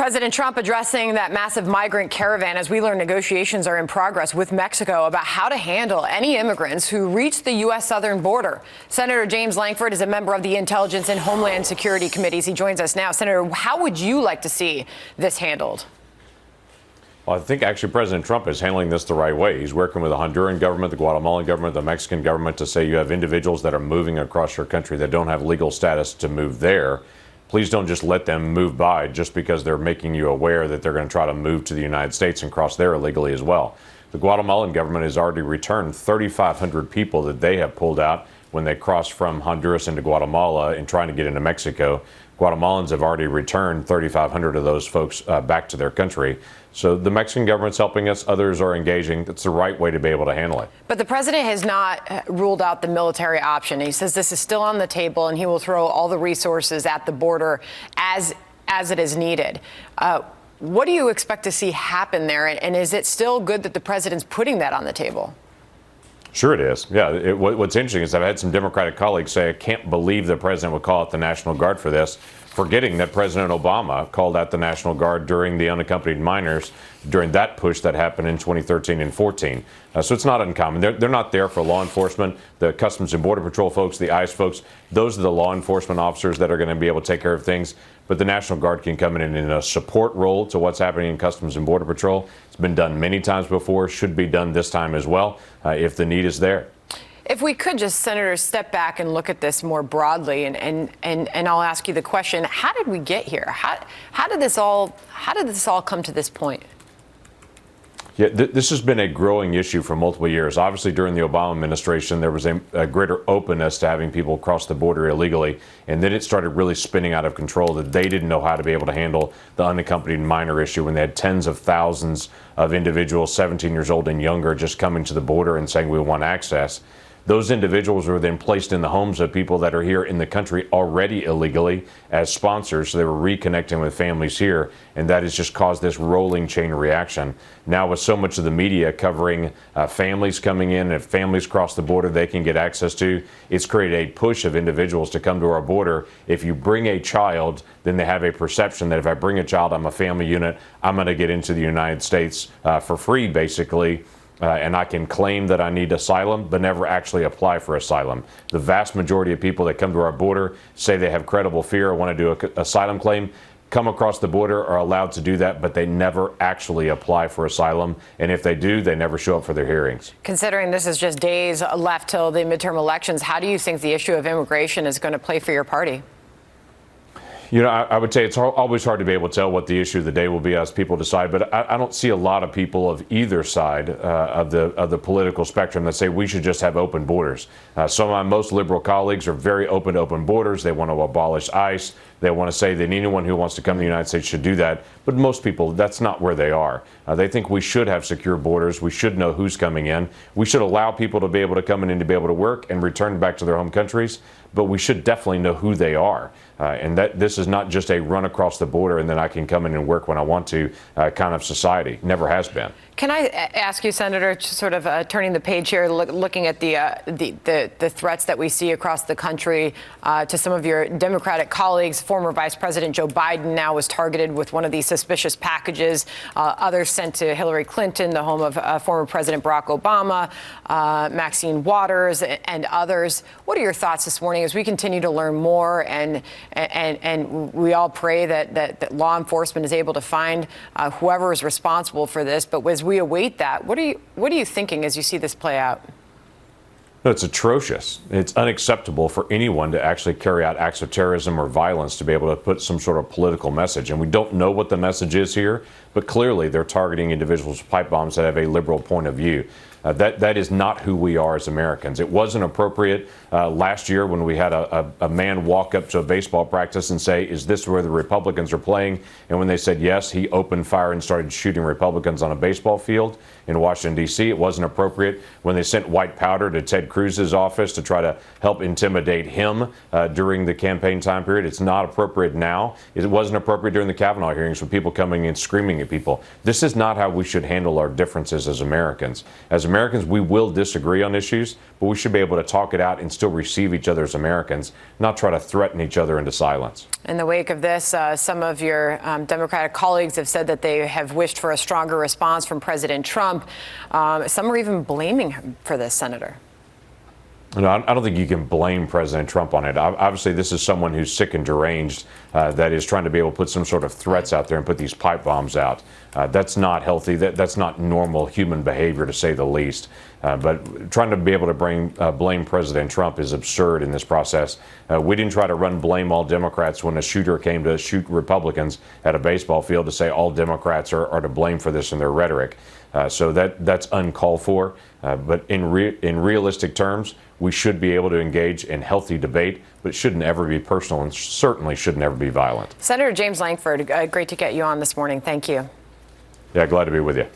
President Trump addressing that massive migrant caravan as we learn negotiations are in progress with Mexico about how to handle any immigrants who reach the U.S. southern border. Senator James Lankford is a member of the Intelligence and Homeland Security Committees. He joins us now. Senator, how would you like to see this handled? Well, I think actually President Trump is handling this the right way. He's working with the Honduran government, the Guatemalan government, the Mexican government to say you have individuals that are moving across your country that don't have legal status to move there. Please don't just let them move by just because they're making you aware that they're going to try to move to the United States and cross there illegally as well. The Guatemalan government has already returned 3,500 people that they have pulled out when they crossed from Honduras into Guatemala and trying to get into Mexico. Guatemalans have already returned 3,500 of those folks back to their country. So the Mexican government's helping us. Others are engaging. That's the right way to be able to handle it. But the president has not ruled out the military option. He says this is still on the table and he will throw all the resources at the border as it is needed. What do you expect to see happen there? And is it still good that the president's putting that on the table? Sure it is. Yeah. What's interesting is I've had some Democratic colleagues say, I can't believe the president would call out the National Guard for this, forgetting that President Obama called out the National Guard during the unaccompanied minors, during that push that happened in 2013 and 14. So it's not uncommon. They're not there for law enforcement. The Customs and Border Patrol folks, the ICE folks, those are the law enforcement officers that are going to be able to take care of things. But the National Guard can come in a support role to what's happening in Customs and Border Patrol. It's been done many times before, should be done this time as well, if the need is there. If we could just, Senator, step back and look at this more broadly, and I'll ask you the question: how did we get here? How did this all come to this point? Yeah, this has been a growing issue for multiple years. Obviously, during the Obama administration, there was a greater openness to having people cross the border illegally, and then it started really spinning out of control that they didn't know how to be able to handle the unaccompanied minor issue when they had tens of thousands of individuals, 17 years old and younger, just coming to the border and saying we want access. Those individuals were then placed in the homes of people that are here in the country already illegally as sponsors. So they were reconnecting with families here, and that has just caused this rolling chain reaction. Now with so much of the media covering families coming in, if families cross the border they can get access to, it's created a push of individuals to come to our border. If you bring a child, then they have a perception that if I bring a child, I'm a family unit, I'm going to get into the United States for free, basically. And I can claim that I need asylum, but never actually apply for asylum. The vast majority of people that come to our border say they have credible fear or want to do an asylum claim, come across the border, are allowed to do that, but they never actually apply for asylum. And if they do, they never show up for their hearings. Considering this is just days left till the midterm elections, how do you think the issue of immigration is going to play for your party? You know, I would say it's always hard to be able to tell what the issue of the day will be as people decide, but I don't see a lot of people of either side of the political spectrum that say we should just have open borders. Some of my most liberal colleagues are very open to open borders. They want to abolish ICE. They want to say that anyone who wants to come to the United States should do that. But most people, that's not where they are. They think we should have secure borders. We should know who's coming in. We should allow people to be able to come in and to be able to work and return back to their home countries. But we should definitely know who they are. And that this is not just a run across the border and then I can come in and work when I want to kind of society. Never has been. Can I ask you, Senator, sort of turning the page here, looking at the threats that we see across the country to some of your Democratic colleagues? Former Vice President Joe Biden now was targeted with one of these suspicious packages. Others sent to Hillary Clinton, the home of former President Barack Obama, Maxine Waters, and others. What are your thoughts this morning as we continue to learn more and we all pray that law enforcement is able to find whoever is responsible for this? But as we await that, what are you thinking as you see this play out? It's atrocious. It's unacceptable for anyone to actually carry out acts of terrorism or violence to be able to put some sort of political message. And we don't know what the message is here, but clearly they're targeting individuals with pipe bombs that have a liberal point of view. That is not who we are as Americans. It wasn't appropriate last year when we had a man walk up to a baseball practice and say, is this where the Republicans are playing? And when they said yes, he opened fire and started shooting Republicans on a baseball field in Washington, D.C. It wasn't appropriate when they sent white powder to Ted Cruz's office to try to help intimidate him during the campaign time period. It's not appropriate now. It wasn't appropriate during the Kavanaugh hearings for people coming in screaming at people. This is not how we should handle our differences as Americans. As Americans, we will disagree on issues, but we should be able to talk it out and still receive each other as Americans, not try to threaten each other into silence. In the wake of this, some of your Democratic colleagues have said that they have wished for a stronger response from President Trump. Some are even blaming him for this, Senator. No, I don't think you can blame President Trump on it. Obviously, this is someone who's sick and deranged that is trying to be able to put some sort of threats out there and put these pipe bombs out. That's not healthy. That's not normal human behavior, to say the least. But trying to be able to blame President Trump is absurd in this process. We didn't try to run blame all Democrats when a shooter came to shoot Republicans at a baseball field to say all Democrats are to blame for this in their rhetoric. So that's uncalled for. But in realistic terms, we should be able to engage in healthy debate, but it shouldn't ever be personal and certainly shouldn't ever be violent. Senator James Lankford, great to get you on this morning. Thank you. Yeah, glad to be with you.